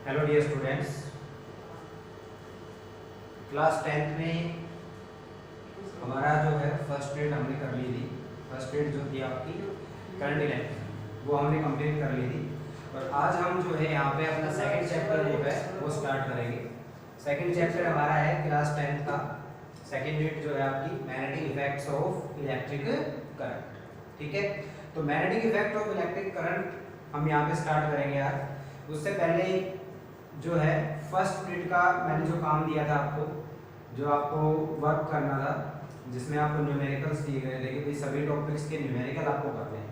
Hello dear students, class 10th में हमारा जो है फर्स्ट डेट हमने कर ली थी। फर्स्ट डेट जो थी आपकी करंट इलेक्शन वो हमने कंप्लीट कर ली थी। और आज हम जो है यहाँ पे अपना सेकंड चैप्टर जो है वो स्टार्ट करेंगे। सेकंड चैप्टर हमारा है क्लास 10th का सेकंड डेट जो है आपकी magnetic effects of electric current. ठीक है, तो magnetic effect of electric current हम यहाँ पे स्टार्ट करेंगे यार। उससे पहले जो है फर्स्ट यूनिट का मैंने जो काम दिया था आपको, जो आपको वर्क करना था, जिसमें आपको न्यूमेरिकल्स दिए गए थे कि भाई सभी टॉपिक्स के न्यूमेरिकल आपको करने हैं,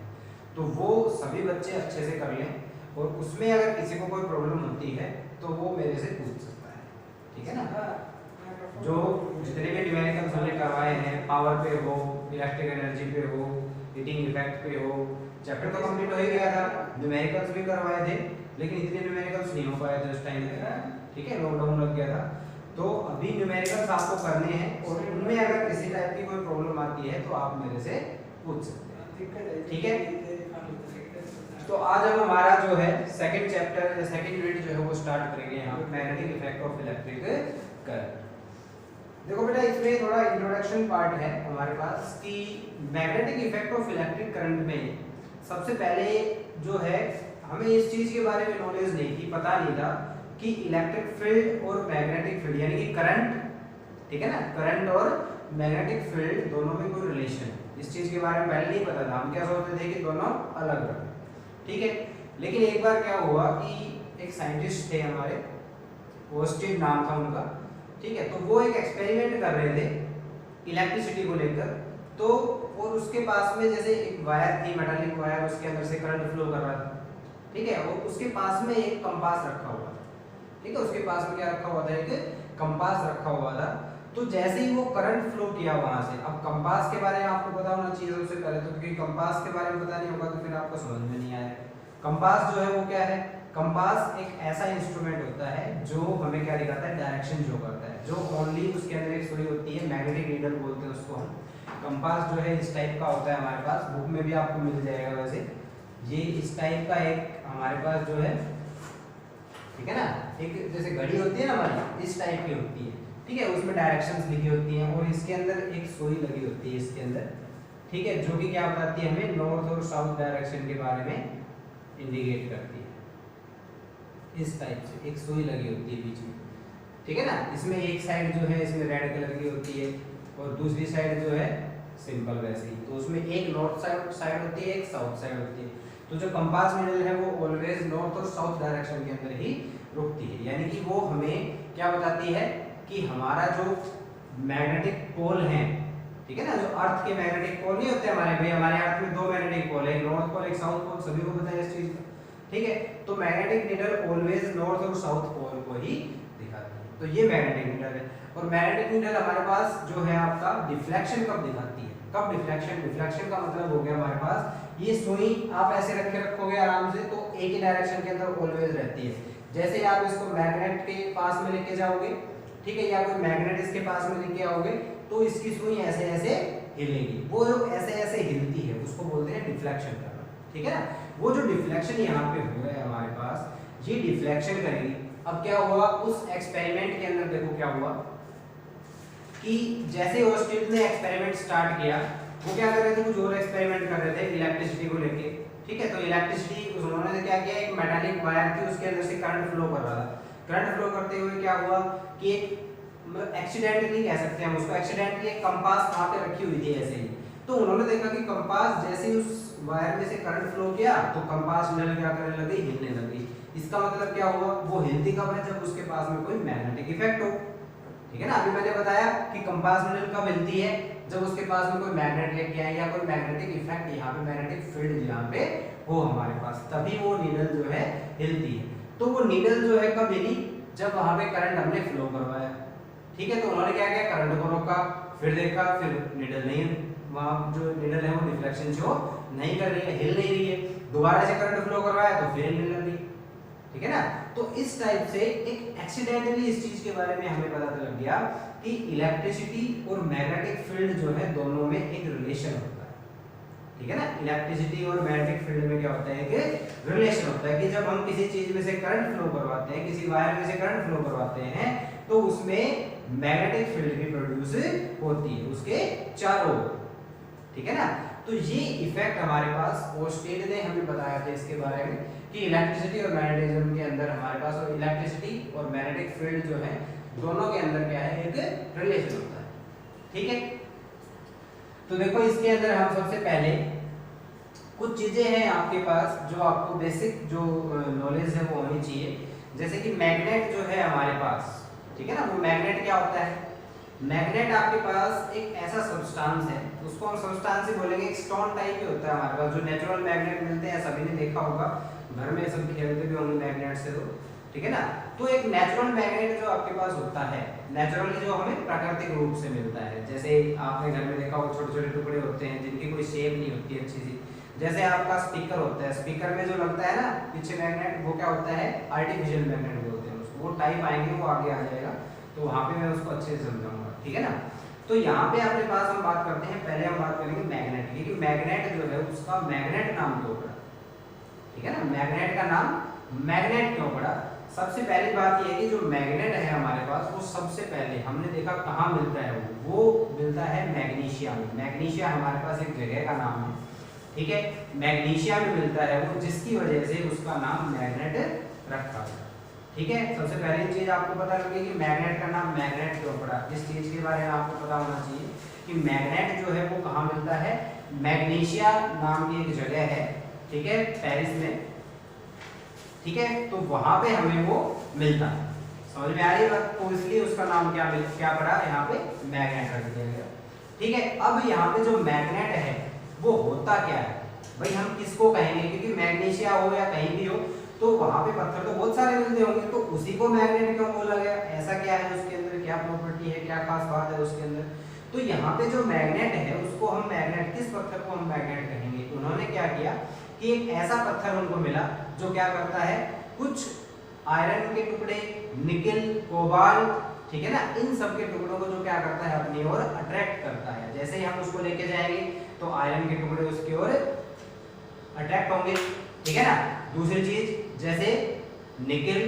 तो वो सभी बच्चे अच्छे से कर लें। और उसमें अगर किसी को कोई प्रॉब्लम होती है तो वो मेरे से पूछ सकता है। ठीक है ना, जो जितने भी न्यूमेरिकल्स हमने करवाए हैं, पावर पे हो, इलेक्ट्रिक एनर्जी पे हो, हीटिंग इफेक्ट पे हो, चैप्टर तो कंप्लीट हो ही गया था। न्यूमेरिकल्स भी करवाए थे लेकिन इतने न्यूमेरिकल्स नहीं हो पाए थे उस टाइम पे। ठीक है, लॉकडाउन लग गया था। तो अभी न्यूमेरिकल्स आपको करने हैं और उनमें अगर किसी टाइप की कोई प्रॉब्लम आती है तो आप मेरे से पूछ सकते हैं। ठीक है, तो आज हम हमारा जो है सेकंड चैप्टर सेकंड यूनिट जो है वो स्टार्ट करेंगे यहाँ पे magnetic effect of electric current. देखो बेटा, इसमें थोड़ा इंट्रोडक्शन पार्ट है हमारे पास कि magnetic effect of electric current में सबसे पहले जो है हमें इस चीज के बारे में नॉलेज नहीं थी, पता नहीं था कि इलेक्ट्रिक फील्ड और मैग्नेटिक फील्ड यानी कि करंट, ठीक है ना, करंट और मैग्नेटिक फील्ड दोनों में कोई रिलेशन है। इस चीज के बारे में पहले नहीं पता था। हम क्या सोचते थे कि दोनों अलग अलग। ठीक है, लेकिन एक बार क्या हुआ कि एक साइंटिस्ट थे हमारे, ओस्टिन नाम था उनका। ठीक है, तो वो एक एक्सपेरिमेंट कर रहे थे इलेक्ट्रिसिटी को लेकर। तो और उसके पास में जैसे एक वायर थी, मेटालिक वायर, उसके अंदर से करंट फ्लो कर रहा था। ठीक है, और उसके पास में एक कंपास रखा हुआ था। ठीक है, उसके पास में क्या रखा हुआ था, एक कंपास रखा हुआ था। तो जैसे ही वो करंट फ्लो किया वहां से, अब कंपास के बारे में आपको पता होना चाहिए सबसे पहले तो, क्योंकि कंपास के बारे में पता नहीं होगा तो फिर आपको समझ में नहीं आएगा। कंपास जो है वो क्या है, कंपास एक ऐसा इंस्ट्रूमेंट होता है जो हमें क्या दिखाता है, डायरेक्शन शो करता है। जो ओनली उसके अंदर एक सुई होती है, मैग्नेटिक नीडल बोलते हैं उसको हम। कंपास जो है इस टाइप का होता है, हमारे पास बुक में भी आपको मिल जाएगा। वैसे ये इस टाइप का एक हमारे पास जो है, ठीक है ना, एक जैसे घड़ी होती है ना हमारी, इस टाइप की होती है। ठीक है, उसमें डायरेक्शंस लिखी होती हैं और इसके अंदर एक सुई लगी होती है इसके अंदर। ठीक है, जो कि क्या बताती है हमें, नॉर्थ और साउथ डायरेक्शन के बारे में इंडिकेट करती है। इस टाइप से एक सुई लगी होती है बीच में। ठीक है ना, इसमें एक साइड जो है इसमें रेड कलर की होती है और दूसरी साइड जो है सिंपल वैसे ही। तो उसमें एक नॉर्थ साइड होती है, एक साउथ साइड होती है। तो जो कंपास नीडल है वो ऑलवेज नॉर्थ और साउथ डायरेक्शन के अंदर ही रुकती है। यानी कि वो हमें क्या बताती है कि हमारा जो मैग्नेटिक पोल है, ठीक है ना, जो अर्थ के मैग्नेटिक पोल नहीं होते हमारे भाई, हमारे अर्थ में दो मैग्नेटिक पोल है, एक नॉर्थ पोल एक साउथ पोल, सभी को पता है इस चीज का। ठीक है, तो मैग्नेटिक नीडल ऑलवेज नॉर्थ और साउथ पोल को ही दिखाती है। तो ये मैग्नेटिक नीडल है। और मैग्नेटिक नीडल हमारे पास जो है आपका डिफ्लेक्शन कब दिखाती है, कब डिफ्लेक्शन, डिफ्लेक्शन का मतलब हो गया हमारे पास ये सुई आप ऐसे रखे रखोगे आराम से तो एक ही डायरेक्शन के अंदर ऑलवेज रहती है। जैसे आप इसको मैग्नेट के पास में लेके जाओगे, ठीक है, या कोई मैग्नेट इसके पास में लेके आओगे तो इसकी सुई ऐसे ऐसे हिलेगी। वो जो ऐसे ऐसे हिलती है उसको बोलते हैं डिफ्लेक्शन करना। ठीक है ना, वो जो डिफ्लेक्शन यहाँ पे हुआ है हमारे पास, ये डिफ्लेक्शन करेगी। अब क्या हुआ उस एक्सपेरिमेंट के अंदर, देखो क्या हुआ कि जैसे ओस्टिन ने एक्सपेरिमेंट स्टार्ट किया, वो क्या कर रहे थे, कुछ और एक्सपेरिमेंट कर रहे थे इलेक्ट्रिसिटी को लेके। ठीक है, तो इलेक्ट्रिसिटी उन्होंने क्या किया, एक मेटालिक वायर थी उसके अंदर से करंट फ्लो कर रहा था। करंट फ्लो करते हुए क्या हुआ कि एक एक्सीडेंटली कह सकते हैं हम उसको, एक्सीडेंटली एक कंपास वहां पे रखी हुई थी ऐसे ही। तो उन्होंने देखा कि कंपास जैसे ही उस वायर में से करंट फ्लो किया तो कंपास नीडल क्या करने लगी, हिलने लगी। इसका मतलब क्या हुआ, वो हिलती कब है, जब उसके पास में कोई मैग्नेटिक इफेक्ट हो। ठीक है ना, अभी मैंने बताया कि कंपास नीडल कब हिलती है, जब उसके पास में कोई मैग्नेट लेके आए या कोई मैग्नेटिक इफेक्ट, यहाँ पे मैग्नेटिक फील्ड यहाँ पे हो हमारे पास, तभी वो नीडल जो है हिलती है। तो वो नीडल जो है कब हिली, जब वहां पे करंट हमने फ्लो करवाया। ठीक है, तो उन्होंने क्या किया, करंट को रोका, फिर देखा, फिर नीडल नहीं, वहां जो नीडल है वो डिफ्लेक्शन शो नहीं कर रही है, हिल नहीं रही है। दोबारा से करंट फ्लो करवाया तो फिर हिलने लगी। ठीक है ना, तो इस टाइप से एक एक्सीडेंटली इस चीज के बारे में हमें पता लग गया कि इलेक्ट्रिसिटी और मैग्नेटिक फील्ड जो है दोनों में एक रिलेशन होता है। ठीक ठीक है ना। इलेक्ट्रिसिटी और मैग्नेटिक फील्ड में क्या होता है, एक रिलेशन होता है कि जब हम किसी चीज में से करंट फ्लो करवाते हैं, किसी वायर में से करंट फ्लो करवाते हैं, तो उसमें मैग्नेटिक फील्ड भी प्रोड्यूस होती है उसके चारों ओर, ठीक है ना। तो ये इफेक्ट हमारे पास ओस्टेड ने हमें बताया था इसके बारे में कि इलेक्ट्रिसिटी और मैग्नेटिज्म के अंदर हमारे पास और इलेक्ट्रिसिटी और मैग्नेटिक फील्ड जो है दोनों के अंदर क्या है, एक रिलेशन होता है, ठीक है। तो देखो इसके अंदर हम सबसे पहले कुछ चीजें हैं आपके पास जो आपको बेसिक जो नॉलेज है वो होनी चाहिए। जैसे कि मैग्नेट जो है हमारे पास, ठीक है ना, वो मैग्नेट क्या होता है, मैग्नेट आपके पास एक ऐसा सब्सटेंस है, उसको हम सब्सटेंस ही बोलेंगे, एक स्टोन टाइप ही होता है हमारे पास। जो नेचुरल मैग्नेट मिलते हैं सभी ने देखा होगा, घर में सब खेलते भी होंगे मैग्नेट से, तो ठीक है ना। तो एक नेचुरल मैग्नेट जो आपके पास होता है, नेचुरली जो हमें प्राकृतिक रूप से मिलता है, जैसे आपने घर में देखा हो छोटे छोटे टुकड़े होते हैं जिनकी कोई शेप नहीं होती अच्छी सी, जैसे आपका स्पीकर होता है, स्पीकर में जो लगता है ना पीछे मैग्नेट, वो क्या होता है, आर्टिफिशियल मैग्नेट बोलते हैं उसको। वो टाइप आएंगे, वो आगे आ जाएगा, तो वहां पे मैं उसको अच्छे से समझाऊंगा, ठीक है ना। तो यहाँ पे अपने पास हम बात करते हैं, पहले हम बात करेंगे मैग्नेट की, कि मैग्नेट जो है उसका मैग्नेट नाम क्यों पड़ा, ठीक है ना, मैग्नेट का नाम मैग्नेट क्यों पड़ा। सबसे पहली बात यह है कि जो मैग्नेट है हमारे पास, वो सबसे पहले हमने देखा कहाँ मिलता है, वो मिलता है मैग्नीशिया में। मैग्नीशिया हमारे पास एक जगह का नाम है, ठीक है, मैग्नीशिया में मिलता है वो, जिसकी वजह से उसका नाम मैग्नेट रखा है, ठीक है। सबसे पहली चीज आपको पता लगे कि मैग्नेट का नाम मैग्नेट क्यों पड़ा। इस चीज के बारे में आपको पता होना चाहिए कि मैग्नेट जो है वो कहाँ मिलता है, मैग्नीशिया नाम की एक जगह है, ठीक है, पेरिस में, ठीक है। तो वहां पे हमें वो मिलता है, समझ में आ रही है बात। तो इसलिए उसका नाम क्या पड़ा, यहाँ पे मैग्नेट रख दिया गया, ठीक है। अब यहाँ पे जो मैग्नेट है वो होता क्या है भाई, हम किसको कहेंगे, क्योंकि मैग्नीशिया हो या कहीं भी हो तो वहां पे पत्थर तो बहुत सारे मिलते होंगे, तो उसी को मैग्नेट क्यों बोला गया, ऐसा क्या है उसके अंदर, क्या प्रॉपर्टी है, क्या खास बात है उसके अंदर। तो यहाँ पे जो मैग्नेट है उसको हम मैग्नेट, किस पत्थर को हम मैग्नेट कहेंगे, उन्होंने क्या किया कि एक ऐसा पत्थर उनको मिला जो क्या करता है, कुछ आयरन के टुकड़े, निकेल, कोबाल्ट, ठीक है ना, इन सब के टुकड़ों को जो क्या करता है अपनी ओर अट्रैक्ट करता है। जैसे ही हम उसको लेके जाएंगे तो आयरन के टुकड़े उसकी ओर अट्रैक्ट होंगे, ठीक है ना। दूसरी चीज जैसे निकेल,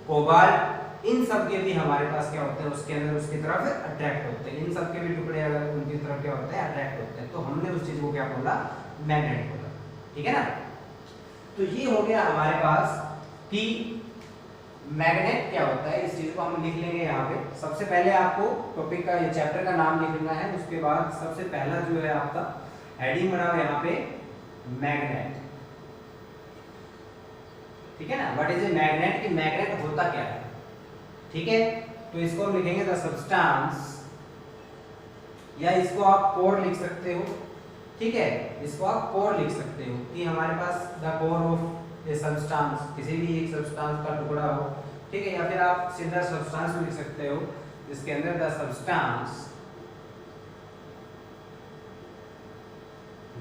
कोबाल्ट, इन सब के भी हमारे पास क्या होते हैं, उसके अंदर उसकी तरफ अट्रैक्ट होते हैं, इन सब के भी टुकड़े अगर उनकी तरफ क्या होते हैं, अट्रैक्ट होते हैं, तो हमने उस चीज को क्या बोला, मैग्नेट बोला, ठीक है ना। तो ये हो गया हमारे पास कि मैग्नेट क्या होता है, इस चीज को हम लिख लेंगे यहाँ पे। सबसे पहले आपको टॉपिक का, ये चैप्टर का नाम लिखना है, उसके बाद सबसे पहला जो है आपका हेडिंग बना हुआ यहाँ पे मैग्नेट, ठीक है ना। व्हाट इज ए मैग्नेट, कि मैग्नेट होता क्या है, ठीक है। तो इसको हम लिखेंगे द सब्सटेंस, या इसको आप कोर लिख सकते हो, ठीक है, इसको आप कोर लिख सकते हो कि हमारे पास the core of a substance, किसी भी एक सब्सटेंस का टुकड़ा हो, ठीक है, या फिर आप सीधा सब्सटेंस भी लिख सकते हो इसके अंदर, the substance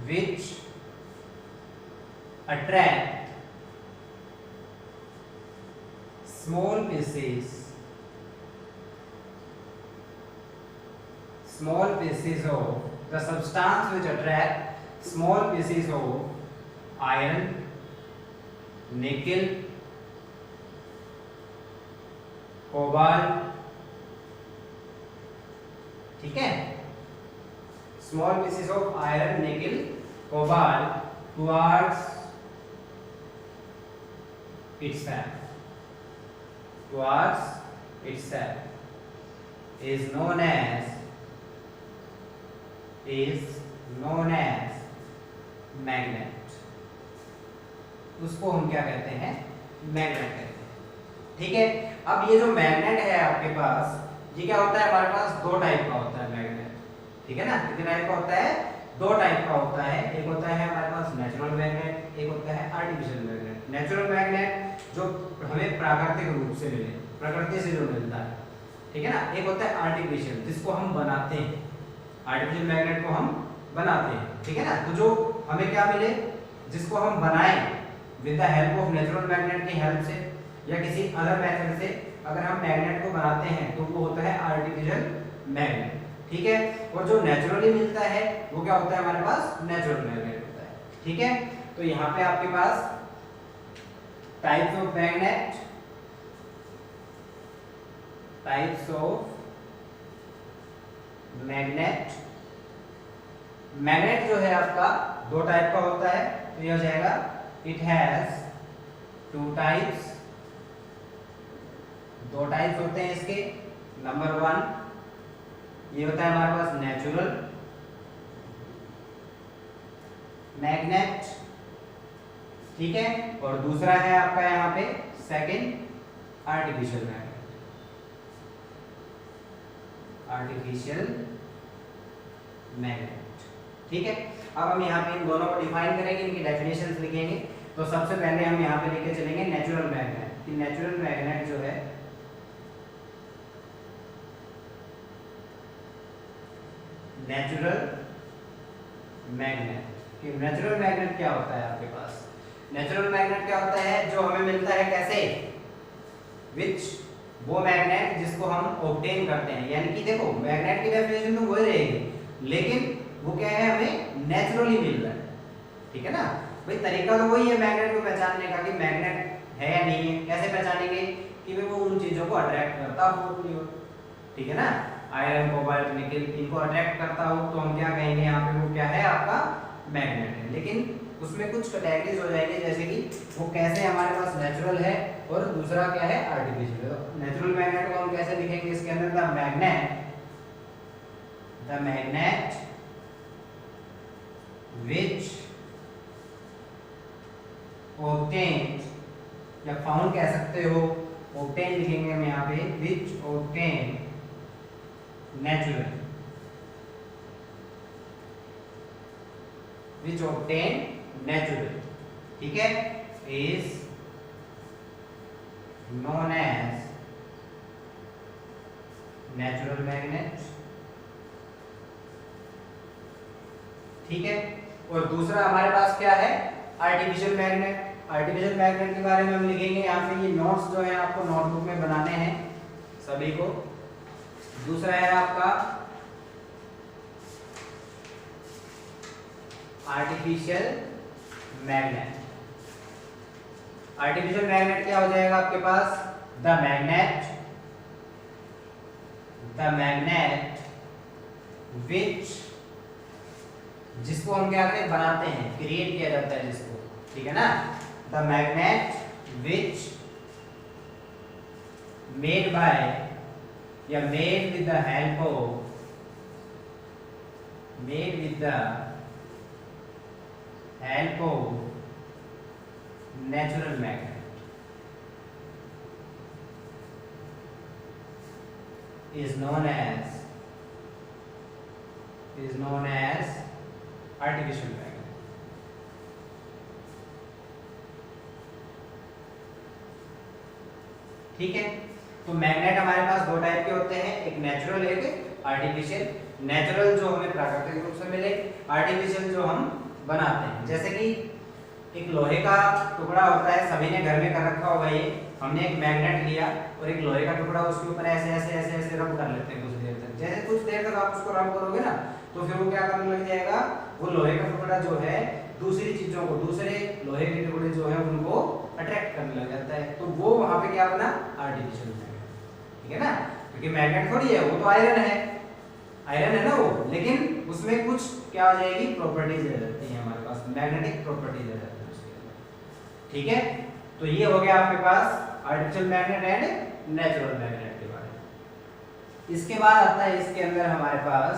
which attract small pieces of the substance which attract small pieces of iron, nickel, cobalt, ठीक है, small pieces of iron, nickel, cobalt towards itself is known as magnet। उसको हम क्या कहते हैं, मैग्नेट कहते हैं, ठीक है। अब ये जो मैग्नेट है आपके पास, ये क्या होता है, हमारे पास दो टाइप का होता है मैग्नेट, ठीक है ना। कितने टाइप का होता है, दो टाइप का होता है। एक होता है हमारे पास नेचुरल मैग्नेट, एक होता है आर्टिफिशियल मैग्नेट। नेचुरल मैग्नेट जो हमें प्राकृतिक रूप से मिले, प्रकृति से जो मिलता है, ठीक है ना। एक होता है आर्टिफिशियल, जिसको हम बनाते हैं, आर्टिफिशियल मैग्नेट को हम बनाते हैं, ठीक है ना। तो जो हमें क्या मिले, जिसको हम बनाएं with the help of natural magnet की हेल्प से या किसी अदर मेथड से अगर हम मैग्नेट को बनाते हैं तो वो होता है आर्टिफिशियल मैग्नेट, ठीक है। और जो नेचुरली मिलता है वो क्या होता है, हमारे पास नेचुरल मैग्नेट होता है, ठीक है, तो यहाँ पे आपके पास types of magnet, types of magnet, magnet जो है आपका दो टाइप का होता है, तो ये हो जाएगा इट हैज टू टाइप्स, दो टाइप्स होते हैं इसके। नंबर 1 ये होता है हमारे पास नेचुरल मैग्नेट, ठीक है, और दूसरा है आपका यहाँ पे second artificial magnet, artificial magnet, ठीक है। अब हम यहाँ पे इन दोनों को डिफाइन करेंगे, इनकी डेफिनेशंस लिखेंगे। तो सबसे पहले हम यहाँ पे लेके चलेंगे नेचुरल मैग्नेट, कि नेचुरल मैग्नेट जो है नेचुरल मैग्नेट, कि नेचुरल मैग्नेट क्या होता है आपके पास। नेचुरल मैग्नेट क्या होता है, जो हमें मिलता है कैसे, विच, वो मैग्नेट जिसको हम ऑब्टेन करते हैं, यानी कि देखो मैग्नेट की डेफिनेशन तो वही रहेगी, लेकिन वो क्या है, हमें नेचुरली मिल रहा है, ठीक है ना। भाई तरीका तो वही है मैग्नेट को पहचानने का, कि मैग्नेट है या नहीं है। कैसे पहचानेंगे, कि भाई वो उन चीजों को अट्रैक्ट करता हो, ठीक है ना, आयरन, कोबाल्ट, निकेल, इनको अट्रैक्ट करता हो, तो हम क्या कहेंगे यहाँ पे, वो क्या है आपका मैग्नेट है। लेकिन उसमें कुछ कैटेगरीज हो जाएंगे, जैसे कि वो कैसे हमारे पास नेचुरल है और दूसरा क्या है आर्टिफिशियल है। नेचुरल मैग्नेट को हम कैसे लिखेंगे, इसके अंदर द मैग्नेट which obtained, या फाउंड कह सकते हो, obtained लिखेंगे हम यहाँ पे, which obtained naturally, which obtained naturally, ठीक है, is known as natural magnet, ठीक है। और दूसरा हमारे पास क्या है, आर्टिफिशियल मैग्नेट। आर्टिफिशियल मैग्नेट के बारे में हम लिखेंगे यहाँ पे, ये नोट्स जो है आपको नोटबुक में बनाने हैं सभी को। दूसरा है आपका आर्टिफिशियल मैग्नेट। आर्टिफिशियल मैग्नेट क्या हो जाएगा आपके पास, द मैग्नेट विच, जिसको हम क्या करते हैं, बनाते हैं, क्रिएट किया जाता है जिसको, ठीक है ना। The magnet which made by, या made with the help of, made with the help of natural magnet, is known as artificial magnet, ठीक है। तो मैग्नेट हमारे पास दो टाइप के होते हैं, एक नेचुरल, एक आर्टिफिशियल। नेचुरल जो हमें प्राकृतिक रूप से मिले, आर्टिफिशियल जो हम बनाते हैं। जैसे कि एक लोहे का टुकड़ा होता है, सभी ने घर में कर रखा होगा, ये हमने एक मैग्नेट लिया और एक लोहे का टुकड़ा उसके ऊपर ऐसे ऐसे ऐसे ऐसे रब कर लेते हैं कुछ देर तक। जैसे कुछ देर तक आप उसको रब करोगे ना, तो फिर वो क्या करने लग जाएगा, वो लोहे का टुकड़ा जो है दूसरी चीजों को, दूसरे लोहे के टुकड़े जो है उनको अट्रैक्ट करने लग जाता है। तो वो वहां पे क्या बना, आर्टिफिशियल मैग्नेट, ठीक है ना। क्योंकि मैग्नेट थोड़ी है, वो तो आयरन है ना वो, लेकिन उसमें कुछ क्या हो जाएगी, प्रॉपर्टीज रह जाती हैं हमारे पास, मैग्नेटिक प्रॉपर्टीज रह जाती है उसके अंदर, ठीक है। तो ये हो गया आपके पास artificial magnet and natural magnet के बारे में। इसके बाद आता है इसके अंदर हमारे पास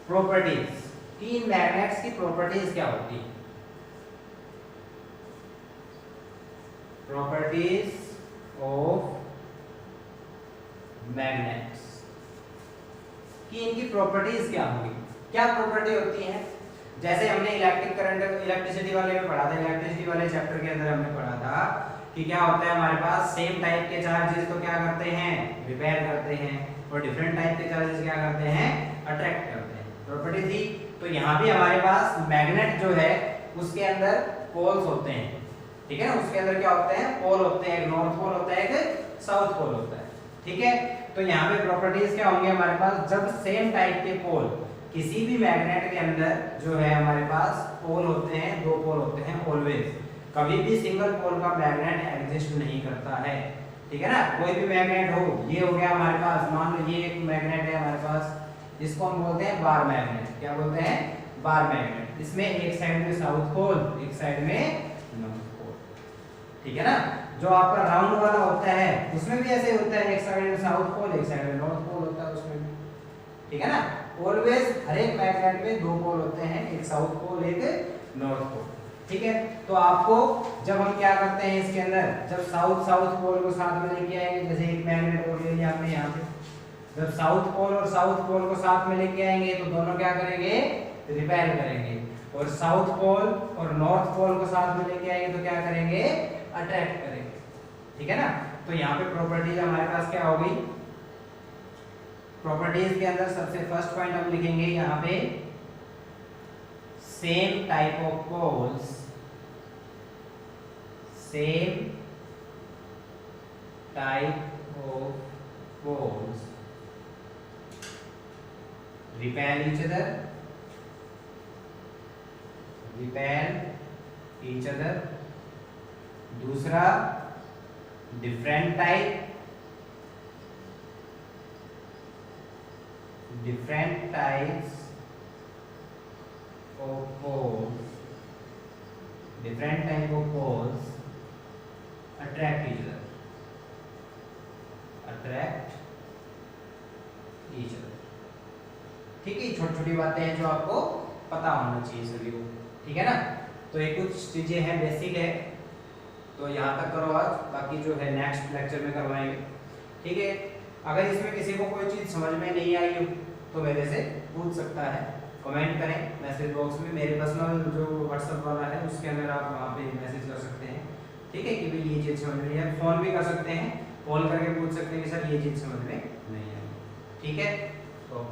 प्रॉपर्टीज, कि इन मैग्नेट्स की प्रॉपर्टीज क्या होती है। प्रॉपर्टीज ऑफ मैग्नेट्स, कि इनकी प्रॉपर्टीज क्या होंगी, क्या प्रॉपर्टी होती है। जैसे हमने इलेक्ट्रिक करंट, इलेक्ट्रिसिटी वाले में पढ़ा था, इलेक्ट्रिसिटी वाले चैप्टर के अंदर हमने पढ़ा था कि क्या होता है हमारे पास, सेम टाइप के चार्जेस तो क्या करते हैं, रिपेयर करते हैं, और डिफरेंट टाइप के चार्जेस क्या करते हैं, अट्रैक्ट करते हैं। प्रॉपर्टी थी। तो यहाँ भी हमारे पास मैग्नेट जो है उसके अंदर पोल्स होते हैं, ठीक है ना, उसके अंदर क्या होते हैं, पोल होते हैं, एक नॉर्थ पोल होता है, एक साउथ पोल होता है, ठीक है। तो यहाँ पे प्रॉपर्टीज क्या होंगे हमारे पास, जब सेम टाइप के पोल, किसी भी मैग्नेट के अंदर जो है हमारे पास पोल होते हैं, दो पोल होते हैं ऑलवेज। कभी भी सिंगल पोल का मैग्नेट एग्जिस्ट नहीं करता है, ठीक है ना। कोई भी मैग्नेट हो, ये हो गया हमारे पास, मान लो ये एक मैग्नेट है हमारे पास, इसको हम बोलते हैं बार मैग्नेट। क्या बोलते हैं? Bar magnet. इसमें एक साइड में साउथ पोल, एक साइड में नॉर्थ पोल, ठीक है ना। जो आपका राउंड वाला होता है उसमें भी ऐसे होता है, एक साइड में साउथ पोल, एक साइड में नॉर्थ पोल होता है उसमें भी, ठीक है ना। ऑलवेज हर एक मैग्नेट में दो पोल होते हैं, एक साउथ पोल, एक नॉर्थ पोल, ठीक है। तो आपको जब हम क्या करते हैं इसके अंदर, जब साउथ पोल को साथ में लेके आएंगे, जैसे एक मैग्नेट और ले लिया आपने यहाँ पे, जब साउथ पोल और साउथ पोल को साथ में लेके आएंगे तो दोनों क्या करेंगे? रिपेल करेंगे। और साउथ पोल और नॉर्थ पोल को साथ में लेके आएंगे तो क्या करेंगे? अट्रैक्ट करेंगे, ठीक है ना। तो यहाँ पे प्रॉपर्टीज हमारे पास क्या हो गई? प्रॉपर्टीज के अंदर सबसे फर्स्ट पॉइंट हम लिखेंगे यहाँ पे, same type of poles, same type of poles repel each other, repel each other। दूसरा, different types of poles, different type of poles attract each other, attract each other, ठीक है। छोटी छोटी बातें हैं जो आपको पता होना चाहिए सभी को, ठीक है ना। तो ये कुछ चीजें हैं, बेसिक है, तो यहाँ तक करो आज, बाकी जो है नेक्स्ट लेक्चर में करवाएंगे, ठीक है। अगर इसमें किसी को कोई चीज समझ में नहीं आई हो तो मेरे से पूछ सकता है, कमेंट करें मैसेज बॉक्स में, मेरे पर्सनल जो व्हाट्सएप वाला है उसके अंदर आप वहाँ पे मैसेज कर सकते हैं, ठीक है, कि भाई ये चीज समझ में नहीं है। फोन भी कर सकते हैं, कॉल करके पूछ सकते हैं कि सर ये चीज समझ में नहीं आई, ठीक है। तो